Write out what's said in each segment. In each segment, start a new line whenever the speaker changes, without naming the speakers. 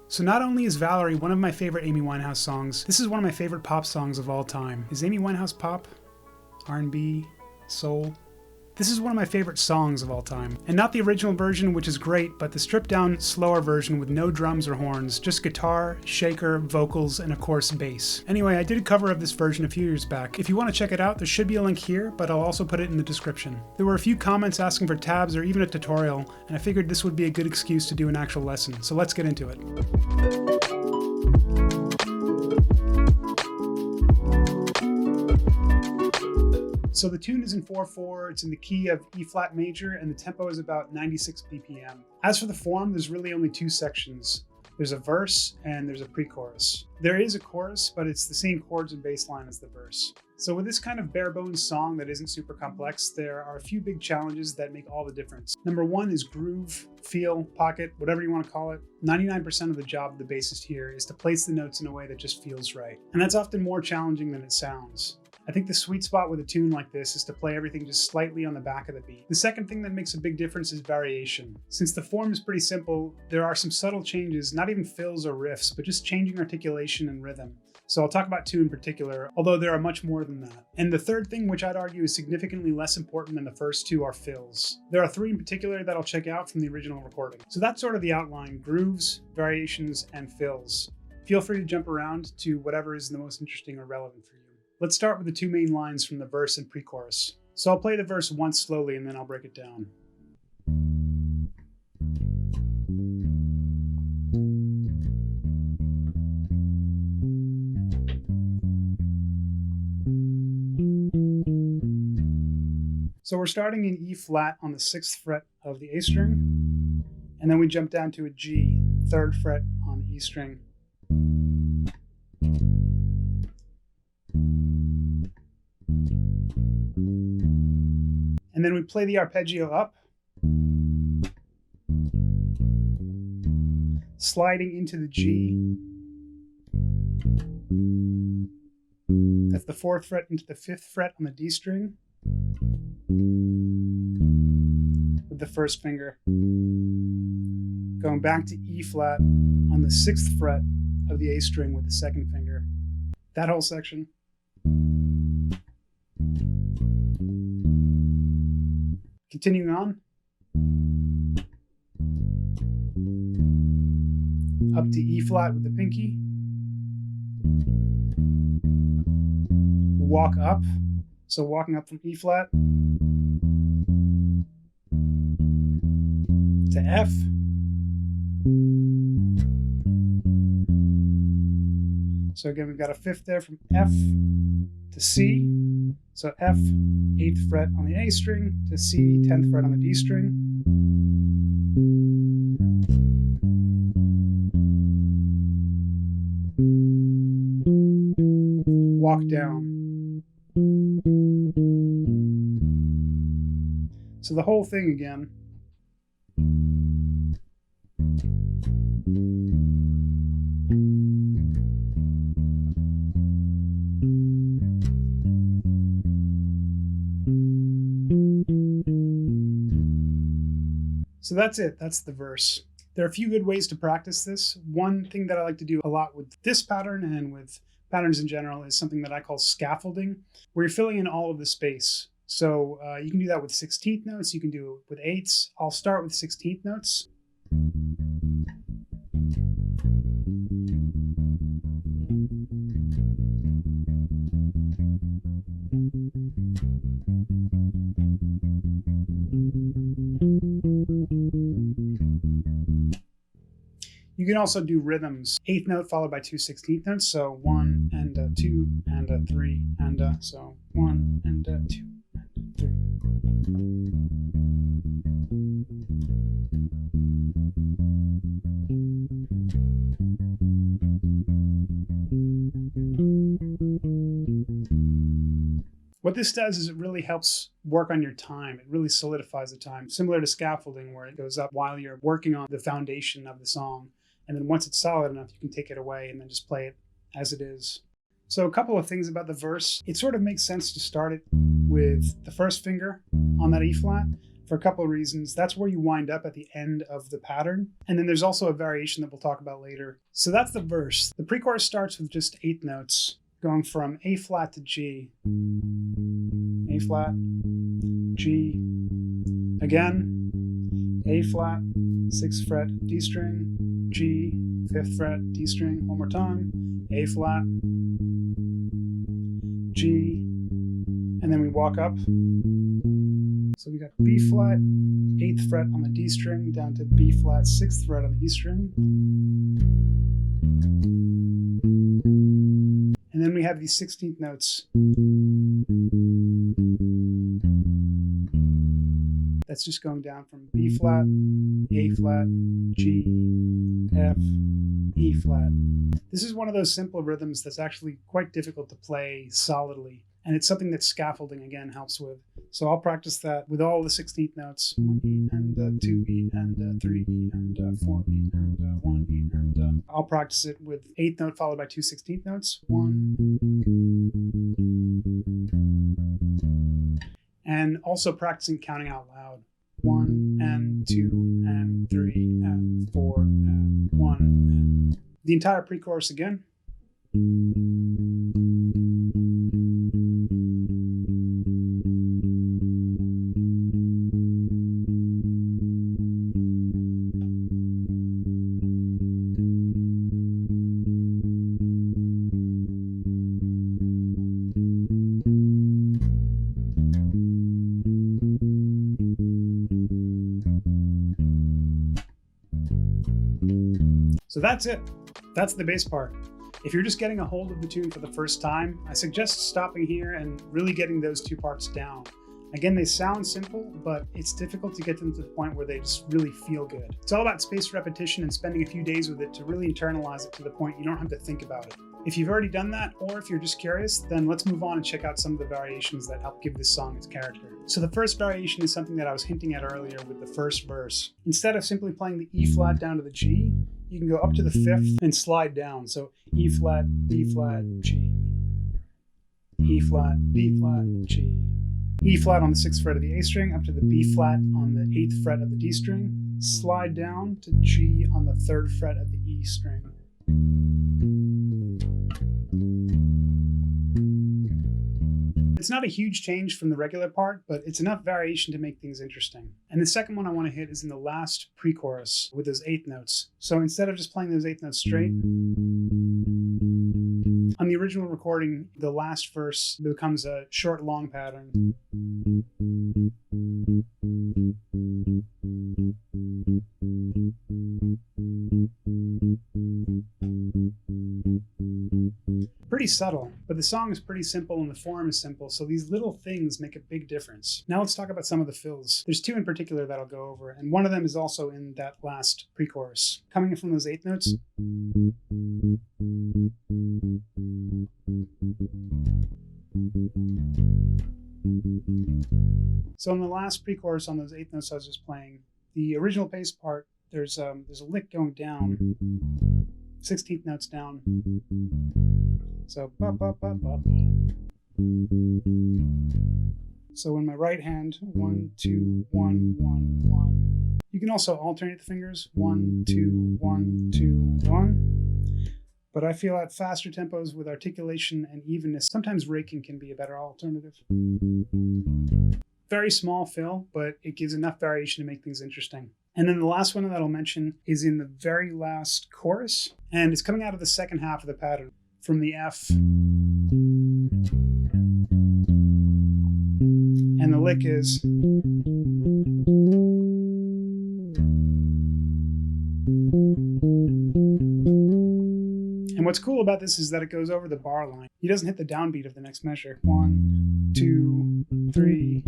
So not only is Valerie one of my favorite Amy Winehouse songs, this is one of my favorite pop songs of all time. Is Amy Winehouse pop? R&B? Soul? This is one of my favorite songs of all time. And not the original version, which is great, but the stripped down, slower version with no drums or horns, just guitar, shaker, vocals, and of course bass. Anyway, I did a cover of this version a few years back. If you want to check it out, there should be a link here, but I'll also put it in the description. There were a few comments asking for tabs or even a tutorial, and I figured this would be a good excuse to do an actual lesson. So let's get into it. So the tune is in 4/4, it's in the key of E flat major, and the tempo is about 96 BPM. As for the form, there's really only two sections. There's a verse and there's a pre-chorus. There is a chorus, but it's the same chords and bass line as the verse. So with this kind of bare bones song that isn't super complex, there are a few big challenges that make all the difference. Number one is groove, feel, pocket, whatever you want to call it. 99% of the job of the bassist here is to place the notes in a way that just feels right. And that's often more challenging than it sounds. I think the sweet spot with a tune like this is to play everything just slightly on the back of the beat. The second thing that makes a big difference is variation. Since the form is pretty simple, there are some subtle changes, not even fills or riffs, but just changing articulation and rhythm. So I'll talk about two in particular, although there are much more than that. And the third thing, which I'd argue is significantly less important than the first two, are fills. There are three in particular that I'll check out from the original recording. So that's sort of the outline: grooves, variations, and fills. Feel free to jump around to whatever is the most interesting or relevant for you. Let's start with the two main lines from the verse and pre-chorus. So I'll play the verse once slowly and then I'll break it down. So we're starting in E flat on the 6th fret of the A string, and then we jump down to a G, 3rd fret on the E string. And then we play the arpeggio up, sliding into the G. That's the 4th fret into the 5th fret on the D string with the first finger. Going back to E flat on the 6th fret of the A string with the second finger. That whole section. Continuing on, up to E flat with the pinky, walk up, so walking up from E flat to F, so again we've got a 5th there from F to C. So F, 8th fret on the A string, to C, 10th fret on the D string. Walk down. So the whole thing again. So that's it, that's the verse. There are a few good ways to practice this. One thing that I like to do a lot with this pattern and with patterns in general is something that I call scaffolding, where you're filling in all of the space. So you can do that with 16th notes, you can do it with 8ths. I'll start with 16th notes. You can also do rhythms. 8th note followed by two 16th notes, so 1 and a 2 and a 3 and a, so 1 and a 2 and a 3. What this does is it really helps work on your time. It really solidifies the time, similar to scaffolding, where it goes up while you're working on the foundation of the song. And then once it's solid enough, you can take it away and then just play it as it is. So a couple of things about the verse. It sort of makes sense to start it with the first finger on that E flat, for a couple of reasons. That's where you wind up at the end of the pattern. And then there's also a variation that we'll talk about later. So that's the verse. The pre-chorus starts with just 8 notes, going from A flat to G. A flat, G, again, A flat, 6th fret, D string, G, 5th fret, D string, one more time, A flat, G, and then we walk up. So we got B flat, 8th fret on the D string, down to B flat, 6th fret on the E string. And then we have these 16th notes. That's just going down from B flat, A flat, G, F, E flat. This is one of those simple rhythms that's actually quite difficult to play solidly. And it's something that scaffolding, again, helps with. So I'll practice that with all the 16th notes. 1E and 2E and 3E and 4E and 1E. And I'll practice it with 8th note followed by 2 16th notes. 1. And also practicing counting out loud. 1 and 2 and 3 and 4 and 1. And the entire pre-chorus again. So that's it. That's the bass part. If you're just getting a hold of the tune for the first time, I suggest stopping here and really getting those 2 parts down. Again, they sound simple, but it's difficult to get them to the point where they just really feel good. It's all about spaced repetition and spending a few days with it to really internalize it to the point you don't have to think about it. If you've already done that, or if you're just curious, then let's move on and check out some of the variations that help give this song its character. So the first variation is something that I was hinting at earlier with the first verse. Instead of simply playing the E flat down to the G, you can go up to the 5th and slide down. So E flat, B flat, G. E flat, B flat, G. E flat on the 6th fret of the A string, up to the B flat on the 8th fret of the D string, slide down to G on the 3rd fret of the E string. It's not a huge change from the regular part, but it's enough variation to make things interesting. And the second one I want to hit is in the last pre-chorus with those 8th notes. So instead of just playing those 8th notes straight, on the original recording, the last verse becomes a short long pattern. Pretty subtle, but the song is pretty simple and the form is simple, so these little things make a big difference. Now let's talk about some of the fills. There's 2 in particular that I'll go over, and one of them is also in that last pre-chorus. Coming in from those 8th notes. So in the last pre-chorus on those 8th notes I was just playing, the original bass part, there's a lick going down, 16th notes down. So ba ba ba ba. So in my right hand, 1 2 1 1 1. You can also alternate the fingers, 1 2 1 2 1. But I feel at faster tempos with articulation and evenness, sometimes raking can be a better alternative. Very small fill, but it gives enough variation to make things interesting. And then the last one that I'll mention is in the very last chorus, and it's coming out of the second half of the pattern, from the F. And the lick is... And what's cool about this is that it goes over the bar line. He doesn't hit the downbeat of the next measure. 1 2 3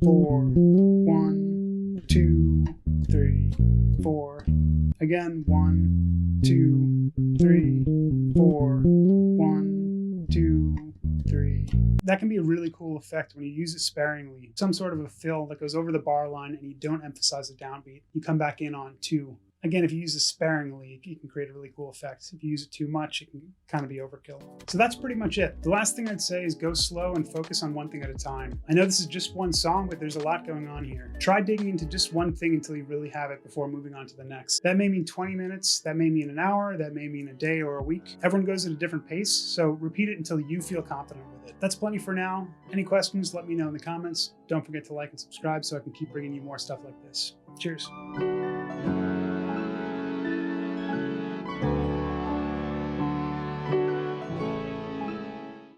4 1 2 3 4. Again, 1 2 3 4 1 2 3. That can be a really cool effect when you use it sparingly. Some sort of a fill that goes over the bar line and you don't emphasize the downbeat. You come back in on 2 Again, if you use it sparingly, it can create a really cool effect. If you use it too much, it can kind of be overkill. So that's pretty much it. The last thing I'd say is go slow and focus on one thing at a time. I know this is just one song, but there's a lot going on here. Try digging into just one thing until you really have it before moving on to the next. That may mean 20 minutes, that may mean an hour, that may mean a day or a week. Everyone goes at a different pace, so repeat it until you feel confident with it. That's plenty for now. Any questions, let me know in the comments. Don't forget to like and subscribe so I can keep bringing you more stuff like this. Cheers.